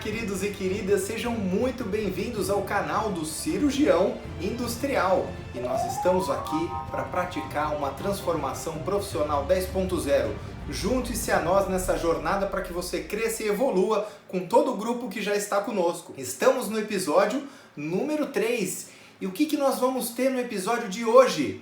queridos e queridas, sejam muito bem-vindos ao canal do Cirurgião Industrial. E nós estamos aqui para praticar uma transformação profissional 10.0. Junte-se a nós nessa jornada para que você cresça e evolua com todo o grupo que já está conosco. Estamos no episódio número 3. E o que nós vamos ter no episódio de hoje?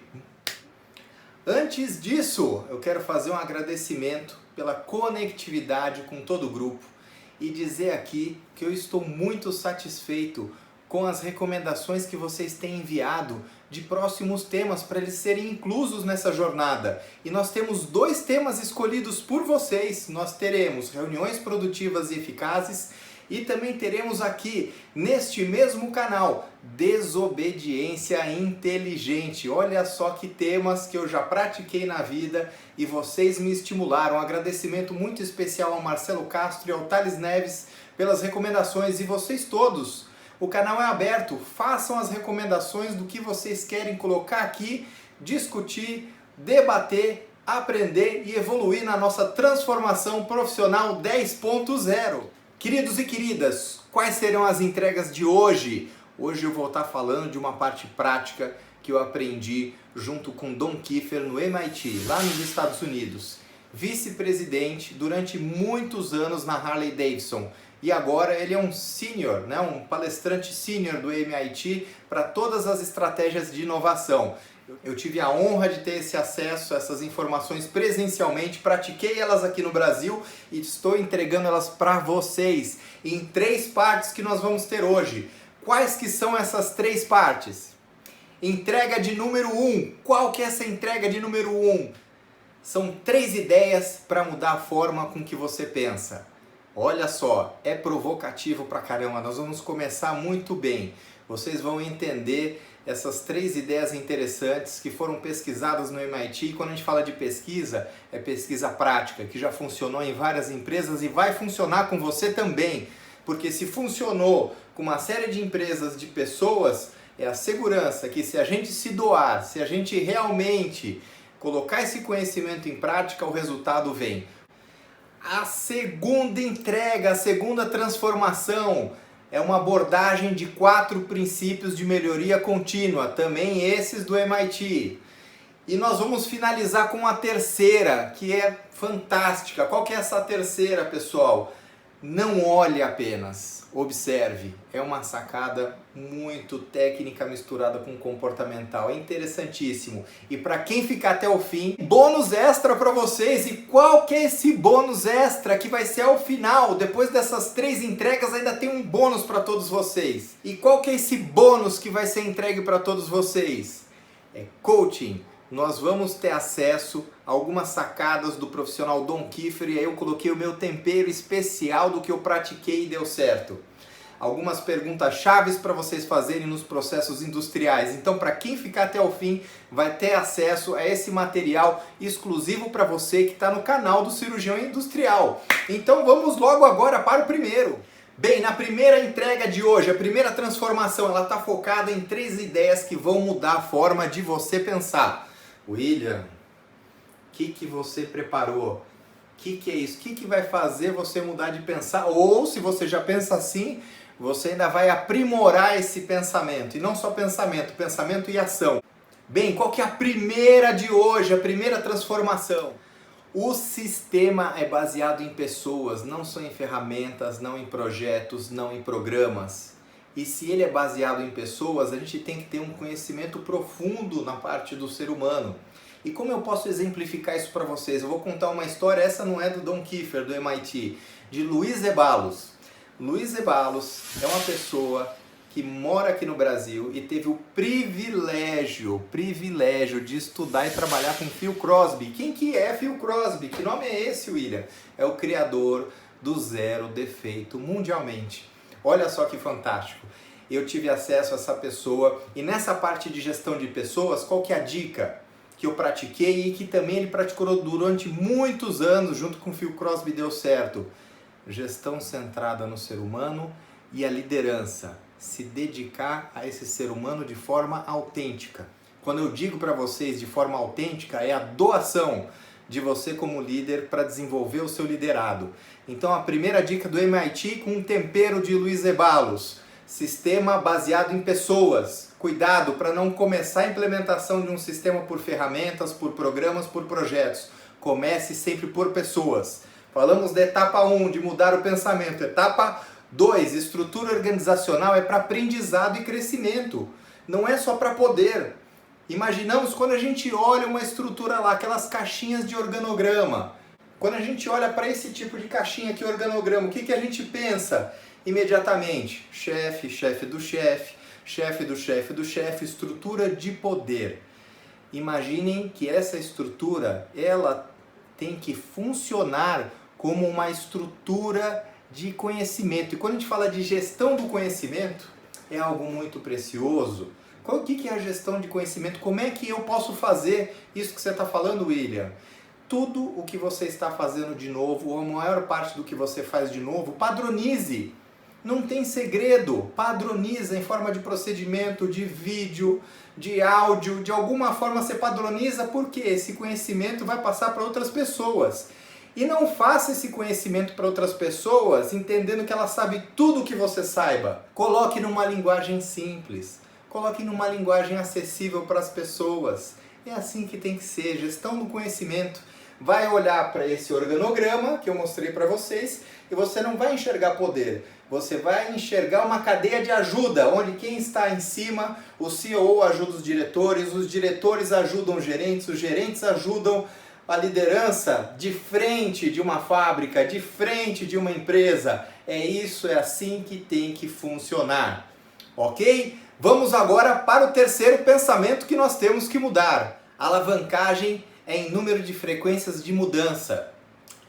Antes disso, eu quero fazer um agradecimento pela conectividade com todo o grupo e dizer aqui que eu estou muito satisfeito com as recomendações que vocês têm enviado de próximos temas para eles serem inclusos nessa jornada. E nós temos 2 temas escolhidos por vocês. Nós teremos reuniões produtivas e eficazes e também teremos aqui, neste mesmo canal, desobediência inteligente. Olha só que temas que eu já pratiquei na vida e vocês me estimularam. Um agradecimento muito especial ao Marcelo Castro e ao Thales Neves pelas recomendações. E vocês todos, o canal é aberto, façam as recomendações do que vocês querem colocar aqui, discutir, debater, aprender e evoluir na nossa transformação profissional 10.0. Queridos e queridas, quais serão as entregas de hoje? Hoje eu vou estar falando de uma parte prática que eu aprendi junto com Don Kiefer no MIT, lá nos Estados Unidos. Vice-presidente durante muitos anos na Harley Davidson. E agora ele é um senior, um palestrante senior do MIT para todas as estratégias de inovação. Eu tive a honra de ter esse acesso a essas informações presencialmente, pratiquei elas aqui no Brasil e estou entregando elas para vocês em 3 partes que nós vamos ter hoje. Quais que são essas 3 partes? Entrega de número 1. Qual que é essa entrega de número 1? São 3 ideias para mudar a forma com que você pensa. Olha só, é provocativo pra caramba, nós vamos começar muito bem. Vocês vão entender essas 3 ideias interessantes que foram pesquisadas no MIT. E quando a gente fala de pesquisa, é pesquisa prática, que já funcionou em várias empresas e vai funcionar com você também. Porque se funcionou com uma série de empresas, de pessoas, é a segurança que se a gente se doar, se a gente realmente colocar esse conhecimento em prática, o resultado vem. A segunda entrega, a segunda transformação é uma abordagem de 4 princípios de melhoria contínua, também esses do MIT. E nós vamos finalizar com a terceira, que é fantástica. Qual que é essa terceira, pessoal? Não olhe apenas, observe. É uma sacada muito técnica misturada com comportamental. É interessantíssimo. E para quem ficar até o fim, bônus extra para vocês. E qual que é esse bônus extra que vai ser ao final? Depois dessas 3 entregas ainda tem um bônus para todos vocês. E qual que é esse bônus que vai ser entregue para todos vocês? É coaching. Nós vamos ter acesso a algumas sacadas do profissional Don Kiefer e aí eu coloquei o meu tempero especial do que eu pratiquei e deu certo. Algumas perguntas chaves para vocês fazerem nos processos industriais. Então, para quem ficar até o fim, vai ter acesso a esse material exclusivo para você que está no canal do Cirurgião Industrial. Então, vamos logo agora para o primeiro. Bem, na primeira entrega de hoje, a primeira transformação, ela está focada em 3 ideias que vão mudar a forma de você pensar. William, o que você preparou? O que é isso? O que vai fazer você mudar de pensar? Ou, se você já pensa assim, você ainda vai aprimorar esse pensamento. E não só pensamento, pensamento e ação. Bem, qual que é a primeira de hoje, a primeira transformação? O sistema é baseado em pessoas, não só em ferramentas, não em projetos, não em programas. E se ele é baseado em pessoas, a gente tem que ter um conhecimento profundo na parte do ser humano. E como eu posso exemplificar isso para vocês? Eu vou contar uma história, essa não é do Don Kiefer, do MIT, de Luiz Zeballos. Luiz Zeballos é uma pessoa que mora aqui no Brasil e teve o privilégio de estudar e trabalhar com Phil Crosby. Quem que é Phil Crosby? Que nome é esse, William? É o criador do zero defeito mundialmente. Olha só que fantástico. Eu tive acesso a essa pessoa e nessa parte de gestão de pessoas, qual que é a dica que eu pratiquei e que também ele praticou durante muitos anos junto com Phil Crosby deu certo? Gestão centrada no ser humano e a liderança. Se dedicar a esse ser humano de forma autêntica. Quando eu digo para vocês de forma autêntica, é a doação. de você como líder para desenvolver o seu liderado. Então a primeira dica do MIT com um tempero de Luiz Zeballos: sistema baseado em pessoas. Cuidado para não começar a implementação de um sistema por ferramentas, por programas, por projetos. Comece sempre por pessoas. Falamos da etapa 1, de mudar o pensamento. Etapa 2, estrutura organizacional é para aprendizado e crescimento. Não é só para poder. Imaginamos quando a gente olha uma estrutura lá, aquelas caixinhas de organograma. Quando a gente olha para esse tipo de caixinha aqui, organograma, o que a gente pensa imediatamente? Chefe, chefe do chefe, chefe do chefe do chefe, estrutura de poder. Imaginem que essa estrutura, ela tem que funcionar como uma estrutura de conhecimento. E quando a gente fala de gestão do conhecimento, é algo muito precioso. O que é a gestão de conhecimento? Como é que eu posso fazer isso que você está falando, William? Tudo o que você está fazendo de novo, ou a maior parte do que você faz de novo, padronize. Não tem segredo. Padroniza em forma de procedimento, de vídeo, de áudio. De alguma forma você padroniza, porque esse conhecimento vai passar para outras pessoas. E não faça esse conhecimento para outras pessoas entendendo que ela sabe tudo o que você saiba. Coloque numa linguagem simples. Coloque numa linguagem acessível para as pessoas. É assim que tem que ser. Gestão do conhecimento. Vai olhar para esse organograma que eu mostrei para vocês e você não vai enxergar poder. Você vai enxergar uma cadeia de ajuda, onde quem está em cima, o CEO ajuda os diretores ajudam os gerentes ajudam a liderança de frente de uma fábrica, de frente de uma empresa. É isso, é assim que tem que funcionar. Ok? Vamos agora para o terceiro pensamento que nós temos que mudar. Alavancagem é em número de frequências de mudança.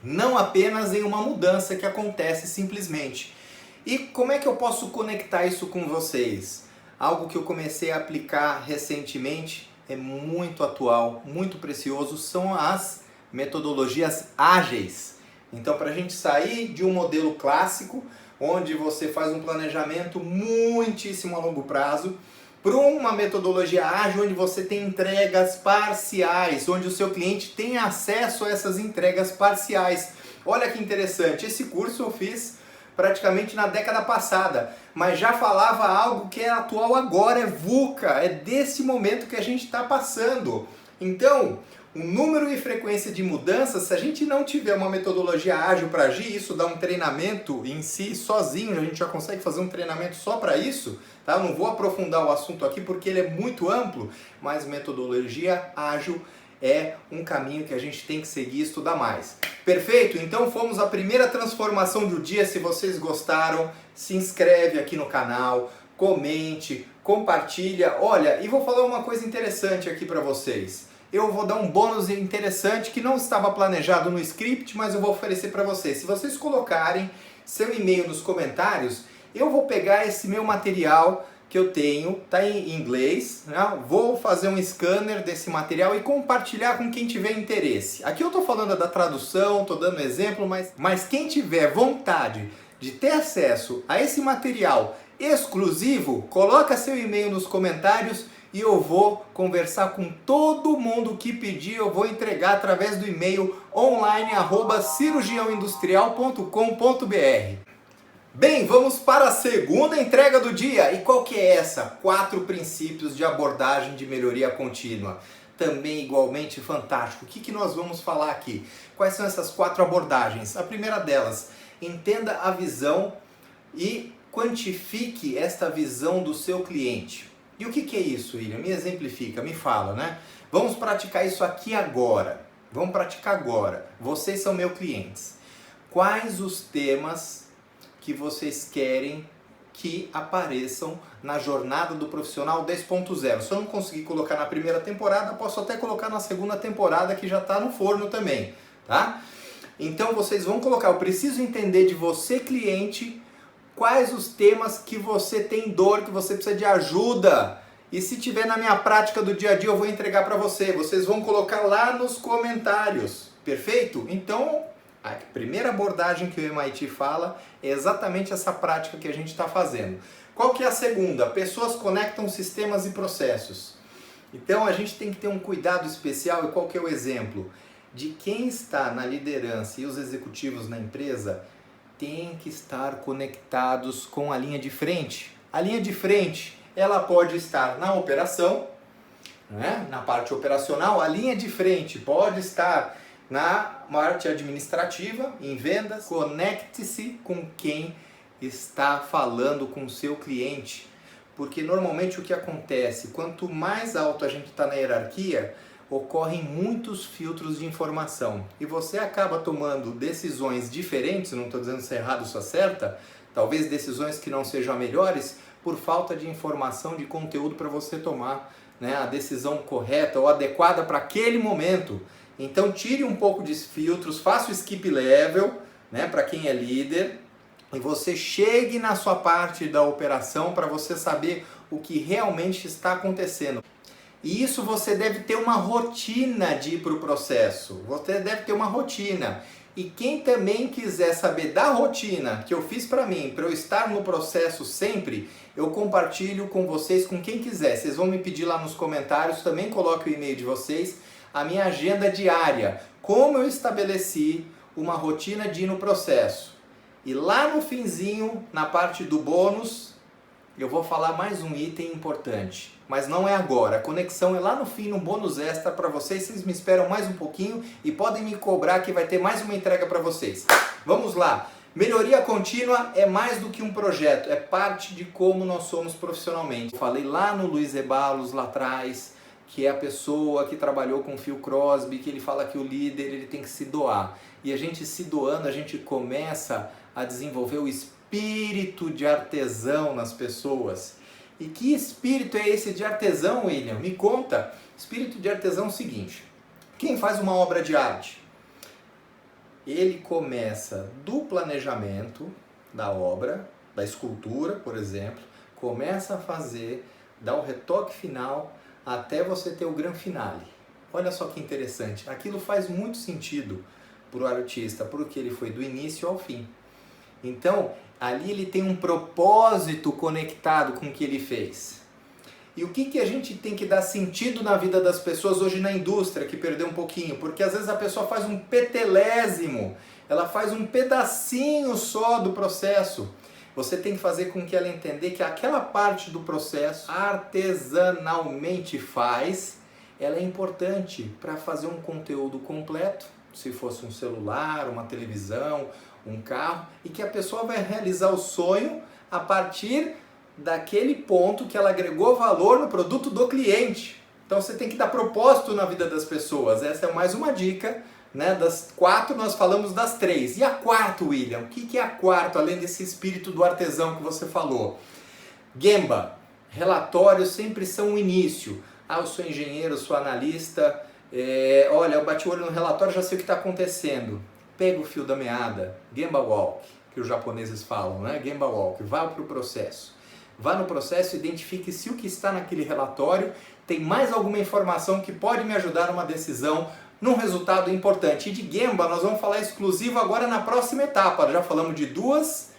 Não apenas em uma mudança que acontece simplesmente. E como é que eu posso conectar isso com vocês? Algo que eu comecei a aplicar recentemente, é muito atual, muito precioso, são as metodologias ágeis. Então, para a gente sair de um modelo clássico, onde você faz um planejamento muitíssimo a longo prazo, para uma metodologia ágil onde você tem entregas parciais, onde o seu cliente tem acesso a essas entregas parciais. Olha que interessante, esse curso eu fiz praticamente na década passada, mas já falava algo que é atual agora, é VUCA, é desse momento que a gente está passando. Então, o número e frequência de mudanças, se a gente não tiver uma metodologia ágil para agir, isso dá um treinamento em si, sozinho, a gente já consegue fazer um treinamento só para isso, tá? Eu não vou aprofundar o assunto aqui porque ele é muito amplo, mas metodologia ágil é um caminho que a gente tem que seguir e estudar mais. Perfeito? Então fomos a primeira transformação do dia. Se vocês gostaram, se inscreve aqui no canal, comente, compartilha. Olha, e vou falar uma coisa interessante aqui para vocês. Eu vou dar um bônus interessante que não estava planejado no script, mas eu vou oferecer para vocês. Se vocês colocarem seu e-mail nos comentários, eu vou pegar esse meu material que eu tenho, tá em inglês, né? Vou fazer um scanner desse material e compartilhar com quem tiver interesse. Aqui eu estou falando da tradução, estou dando exemplo, mas quem tiver vontade de ter acesso a esse material exclusivo, coloca seu e-mail nos comentários e eu vou conversar com todo mundo que pedir. Eu vou entregar através do e-mail online@cirurgiãoindustrial.com.br. Bem, vamos para a segunda entrega do dia. E qual que é essa? 4 princípios de abordagem de melhoria contínua. Também igualmente fantástico. O que nós vamos falar aqui? Quais são essas 4 abordagens? A primeira delas, entenda a visão e quantifique esta visão do seu cliente. E o que é isso, William? Me exemplifica, me fala, né? Vamos praticar isso aqui agora. Vamos praticar agora. Vocês são meus clientes. Quais os temas que vocês querem que apareçam na jornada do profissional 10.0? Se eu não conseguir colocar na primeira temporada, posso até colocar na segunda temporada, que já está no forno também, tá? Então vocês vão colocar, eu preciso entender de você, cliente, quais os temas que você tem dor, que você precisa de ajuda. E se tiver na minha prática do dia a dia, eu vou entregar para você. Vocês vão colocar lá nos comentários, perfeito? Então, a primeira abordagem que o MIT fala é exatamente essa prática que a gente está fazendo. Qual que é a segunda? Pessoas conectam sistemas e processos. Então a gente tem que ter um cuidado especial. E qual que é o exemplo? de quem está na liderança e os executivos na empresa têm que estar conectados com a linha de frente. A linha de frente, ela pode estar na operação, né? Na parte operacional. A linha de frente pode estar na parte administrativa, em vendas. Conecte-se com quem está falando com o seu cliente, porque normalmente o que acontece, quanto mais alto a gente está na hierarquia, ocorrem muitos filtros de informação e você acaba tomando decisões diferentes, não estou dizendo se é errado ou se é certa, talvez decisões que não sejam melhores por falta de informação, de conteúdo para você tomar, né, a decisão correta ou adequada para aquele momento. Então tire um pouco de filtros, faça o skip level, né, para quem é líder, e você chegue na sua parte da operação para você saber o que realmente está acontecendo. E isso você deve ter uma rotina de ir para o processo, você deve ter uma rotina. E quem também quiser saber da rotina que eu fiz para mim, para eu estar no processo sempre, eu compartilho com vocês, com quem quiser. Vocês vão me pedir lá nos comentários, também coloque o e-mail de vocês, a minha agenda diária, como eu estabeleci uma rotina de ir no processo. E lá no finzinho, na parte do bônus, eu vou falar mais um item importante, mas não é agora. A conexão é lá no fim, no bônus extra para vocês. Vocês me esperam mais um pouquinho e podem me cobrar que vai ter mais uma entrega para vocês. Vamos lá. Melhoria contínua é mais do que um projeto, é parte de como nós somos profissionalmente. Eu falei lá no Luiz Ebalos, lá atrás, que é a pessoa que trabalhou com Phil Crosby, que ele fala que o líder ele tem que se doar. E a gente se doando, a gente começa a desenvolver o espírito de artesão nas pessoas. E que espírito é esse de artesão, William? Me conta. Espírito de artesão é o seguinte: quem faz uma obra de arte? Ele começa do planejamento da obra, da escultura, por exemplo, começa a fazer, dá o retoque final até você ter o grande finale. Olha só que interessante. Aquilo faz muito sentido para o artista, porque ele foi do início ao fim. Então, ali ele tem um propósito conectado com o que ele fez. E o que a gente tem que dar sentido na vida das pessoas hoje na indústria, que perdeu um pouquinho? Porque às vezes a pessoa faz um petelésimo, ela faz um pedacinho só do processo. Você tem que fazer com que ela entenda que aquela parte do processo, artesanalmente faz, ela é importante para fazer um conteúdo completo, se fosse um celular, uma televisão, um carro, e que a pessoa vai realizar o sonho a partir daquele ponto que ela agregou valor no produto do cliente. Então você tem que dar propósito na vida das pessoas. Essa é mais uma dica, né? Das 4 nós falamos das 3. E a quarta, William? O que é a quarta, além desse espírito do artesão que você falou? Gemba, relatórios sempre são o início. Ah, eu sou engenheiro, eu sou analista, olha, eu bati o olho no relatório, já sei o que está acontecendo. Pega o fio da meada, Gemba Walk, que os japoneses falam, né? Gemba Walk, vá para o processo. Vá no processo, identifique se o que está naquele relatório tem mais alguma informação que pode me ajudar numa decisão, num resultado importante. E de Gemba nós vamos falar exclusivo agora na próxima etapa. Já falamos de 2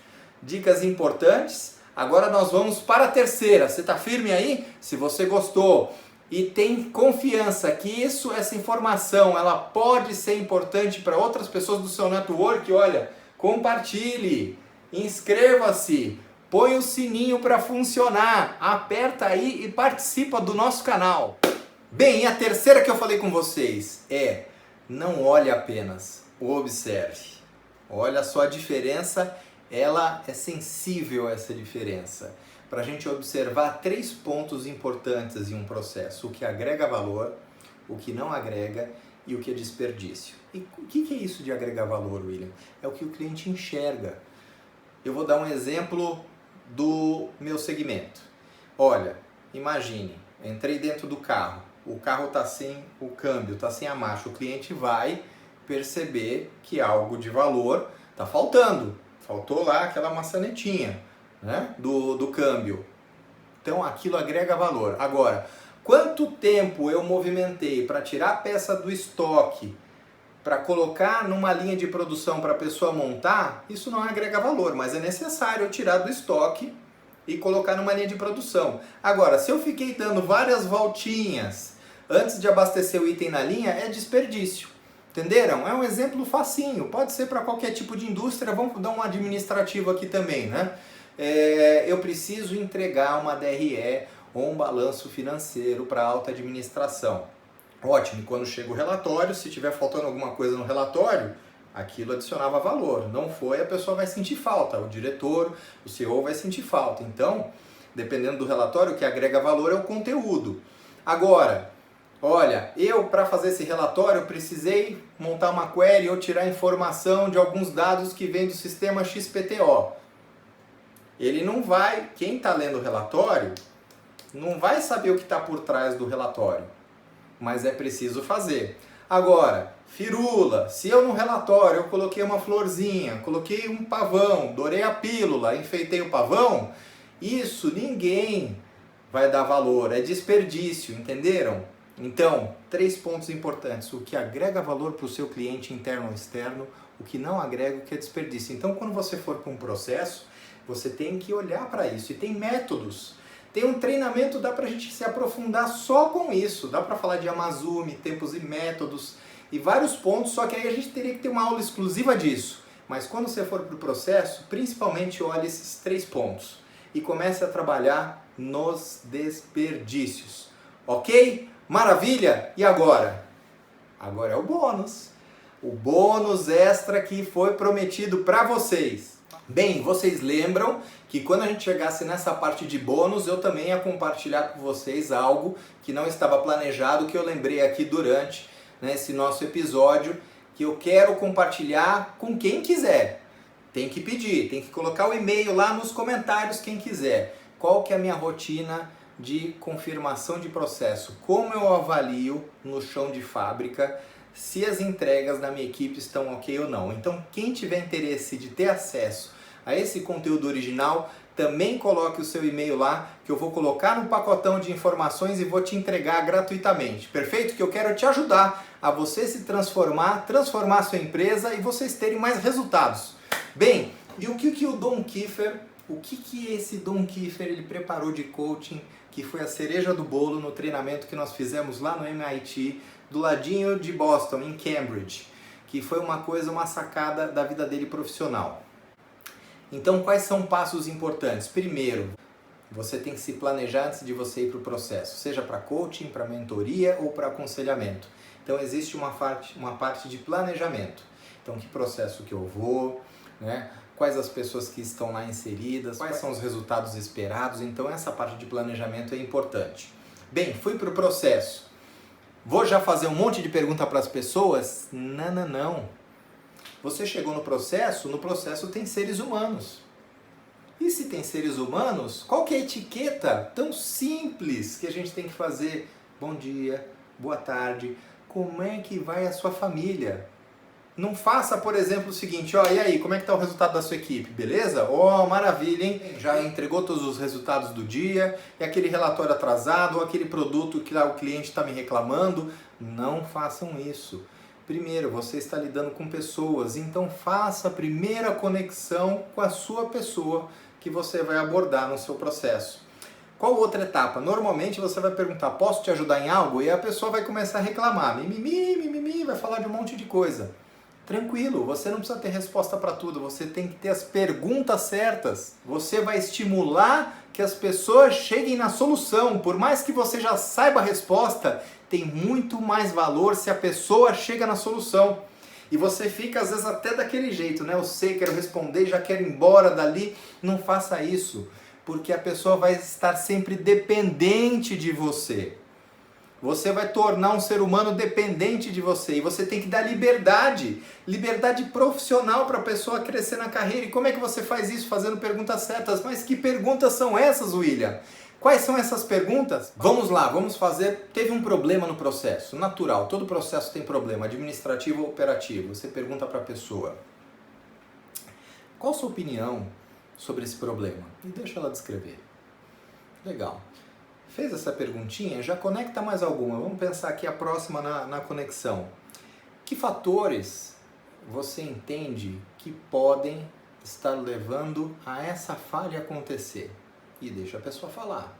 dicas importantes, agora nós vamos para a terceira. Você está firme aí? Se você gostou e tem confiança que essa informação, ela pode ser importante para outras pessoas do seu network, olha, compartilhe, inscreva-se, põe o sininho para funcionar, aperta aí e participa do nosso canal. Bem, e a terceira que eu falei com vocês é: não olhe apenas, observe. Olha só a diferença, ela é sensível a essa diferença. Para a gente observar 3 pontos importantes em um processo: o que agrega valor, o que não agrega e o que é desperdício. E o que é isso de agregar valor, William? É o que o cliente enxerga. Eu vou dar um exemplo do meu segmento. Olha, imagine, entrei dentro do carro, o carro está sem o câmbio, está sem a marcha, o cliente vai perceber que algo de valor está faltando. Faltou lá aquela maçanetinha, né, do câmbio. Então aquilo agrega valor. Agora, quanto tempo eu movimentei para tirar a peça do estoque, para colocar numa linha de produção para a pessoa montar, isso não agrega valor, mas é necessário eu tirar do estoque e colocar numa linha de produção. Agora, se eu fiquei dando várias voltinhas antes de abastecer o item na linha, é desperdício. Entenderam? É um exemplo facinho, pode ser para qualquer tipo de indústria. Vamos dar um administrativo aqui também, né? Eu preciso entregar uma DRE ou um balanço financeiro para alta administração. Ótimo, quando chega o relatório, se tiver faltando alguma coisa no relatório, aquilo adicionava valor. Não foi, a pessoa vai sentir falta, o diretor, o CEO vai sentir falta. Então, dependendo do relatório, o que agrega valor é o conteúdo. Agora, olha, para fazer esse relatório, eu precisei montar uma query ou tirar informação de alguns dados que vêm do sistema XPTO. Ele não vai, quem está lendo o relatório, não vai saber o que está por trás do relatório, mas é preciso fazer. Agora, firula, se eu no relatório eu coloquei uma florzinha, coloquei um pavão, dourei a pílula, enfeitei o pavão, isso ninguém vai dar valor, é desperdício, entenderam? Então, 3 pontos importantes: o que agrega valor para o seu cliente interno ou externo, o que não agrega, o que é desperdício. Então, quando você for para um processo, você tem que olhar para isso, e tem métodos. Tem um treinamento, dá pra gente se aprofundar só com isso, dá pra falar de Amazumi, tempos e métodos e vários pontos, só que aí a gente teria que ter uma aula exclusiva disso. Mas quando você for pro processo, principalmente olhe esses 3 pontos e comece a trabalhar nos desperdícios, ok? Maravilha? E agora? Agora é o bônus extra que foi prometido para vocês. Bem, vocês lembram que quando a gente chegasse nessa parte de bônus, eu também ia compartilhar com vocês algo que não estava planejado, que eu lembrei aqui durante esse nosso episódio, que eu quero compartilhar com quem quiser. Tem que pedir, tem que colocar o e-mail lá nos comentários quem quiser. Qual que é a minha rotina de confirmação de processo? Como eu avalio no chão de fábrica se as entregas da minha equipe estão ok ou não? Então, quem tiver interesse de ter acesso a esse conteúdo original, também coloque o seu e-mail lá, que eu vou colocar no pacotão de informações e vou te entregar gratuitamente. Perfeito? Que eu quero te ajudar a você se transformar a sua empresa e vocês terem mais resultados. Bem, e o que o Don Kiefer, esse Don Kiefer ele preparou de coaching, que foi a cereja do bolo no treinamento que nós fizemos lá no MIT, do ladinho de Boston, em Cambridge, que foi uma sacada da vida dele profissional. Então, quais são passos importantes? Primeiro, você tem que se planejar antes de você ir para o processo, seja para coaching, para mentoria ou para aconselhamento. Então, existe uma parte de planejamento. Então, que processo que eu vou, né? Quais as pessoas que estão lá inseridas, quais são os resultados esperados. Então, essa parte de planejamento é importante. Bem, fui para o processo. Vou já fazer um monte de pergunta para as pessoas? Não. Você chegou no processo tem seres humanos. E se tem seres humanos, qual que é a etiqueta tão simples que a gente tem que fazer? Bom dia, boa tarde, como é que vai a sua família? Não faça, por exemplo, o seguinte, e aí, como é que está o resultado da sua equipe, beleza? Maravilha, hein? Já entregou todos os resultados do dia, e aquele relatório atrasado, ou aquele produto que o cliente está me reclamando. Não façam isso. Primeiro, você está lidando com pessoas, então faça a primeira conexão com a sua pessoa que você vai abordar no seu processo. Qual outra etapa? Normalmente você vai perguntar, posso te ajudar em algo? E a pessoa vai começar a reclamar, mimimi, vai falar de um monte de coisa. Tranquilo, você não precisa ter resposta para tudo, você tem que ter as perguntas certas. Você vai estimular que as pessoas cheguem na solução. Por mais que você já saiba a resposta, tem muito mais valor se a pessoa chega na solução. E você fica às vezes até daquele jeito, né? Eu sei, quero responder, já quero ir embora dali. Não faça isso, porque a pessoa vai estar sempre dependente de você. Você vai tornar um ser humano dependente de você e você tem que dar liberdade profissional para a pessoa crescer na carreira. E como é que você faz isso? Fazendo perguntas certas. Mas que perguntas são essas, William? Quais são essas perguntas? Vamos lá, vamos fazer. Teve um problema no processo, natural, todo processo tem problema, administrativo ou operativo. Você pergunta para a pessoa, qual a sua opinião sobre esse problema? E deixa ela descrever. Legal. Fez essa perguntinha, já conecta mais alguma. Vamos pensar aqui a próxima na conexão. Que fatores você entende que podem estar levando a essa falha acontecer? E deixa a pessoa falar.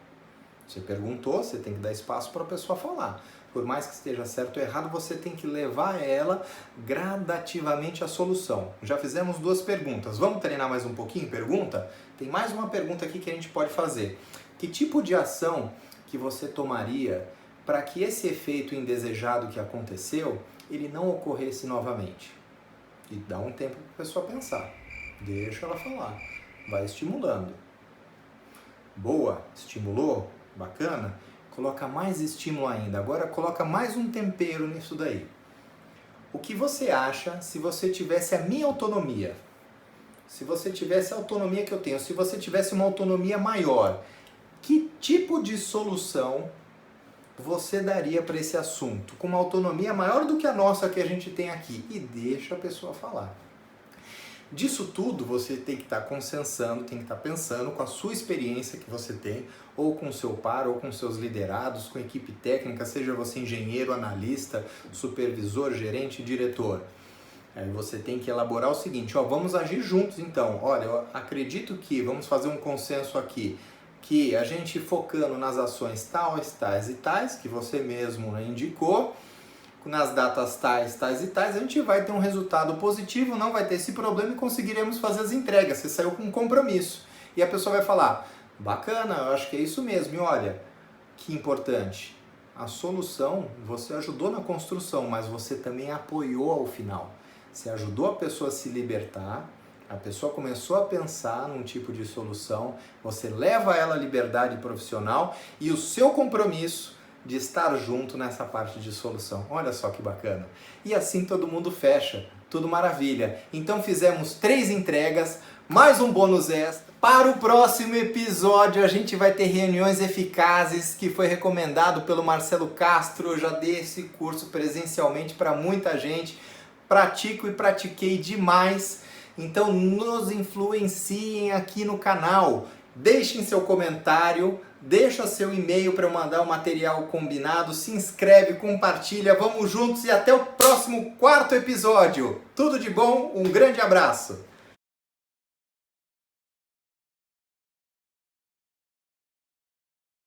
Você perguntou, você tem que dar espaço para a pessoa falar. por mais que esteja certo ou errado, você tem que levar ela gradativamente à solução. Já fizemos 2 perguntas. Vamos treinar mais um pouquinho? Pergunta? Tem mais uma pergunta aqui que a gente pode fazer. Que tipo de ação que você tomaria para que esse efeito indesejado que aconteceu, ele não ocorresse novamente? E dá um tempo para a pessoa pensar. Deixa ela falar. Vai estimulando. Boa, estimulou? Bacana? Coloca mais estímulo ainda. Agora coloca mais um tempero nisso daí. O que você acha se você tivesse a minha autonomia? Se você tivesse a autonomia que eu tenho, se você tivesse uma autonomia maior, que tipo de solução você daria para esse assunto? Com uma autonomia maior do que a nossa que a gente tem aqui. E deixa a pessoa falar. Disso tudo você tem que estar consensando, tem que estar pensando com a sua experiência que você tem, ou com o seu par, ou com seus liderados, com a equipe técnica, seja você engenheiro, analista, supervisor, gerente, diretor. Aí você tem que elaborar o seguinte, ó, vamos agir juntos então. Olha, eu acredito que, vamos fazer um consenso aqui, que a gente focando nas ações tais, tais e tais, que você mesmo indicou, nas datas tais, tais e tais, a gente vai ter um resultado positivo, não vai ter esse problema e conseguiremos fazer as entregas. Você saiu com um compromisso. E a pessoa vai falar, bacana, eu acho que é isso mesmo. E olha, que importante, a solução, você ajudou na construção, mas você também apoiou ao final. Você ajudou a pessoa a se libertar, a pessoa começou a pensar num tipo de solução, você leva ela à liberdade profissional e o seu compromisso de estar junto nessa parte de solução. Olha só que bacana. E assim todo mundo fecha. Tudo maravilha. Então fizemos 3 entregas, mais um bônus extra. Para o próximo episódio a gente vai ter reuniões eficazes, que foi recomendado pelo Marcelo Castro. Eu já dei esse curso presencialmente para muita gente. Pratico e pratiquei demais. Então nos influenciem aqui no canal. Deixem seu comentário, deixa seu e-mail para eu mandar o material combinado, se inscreve, compartilha, vamos juntos e até o próximo 4º episódio. Tudo de bom, um grande abraço!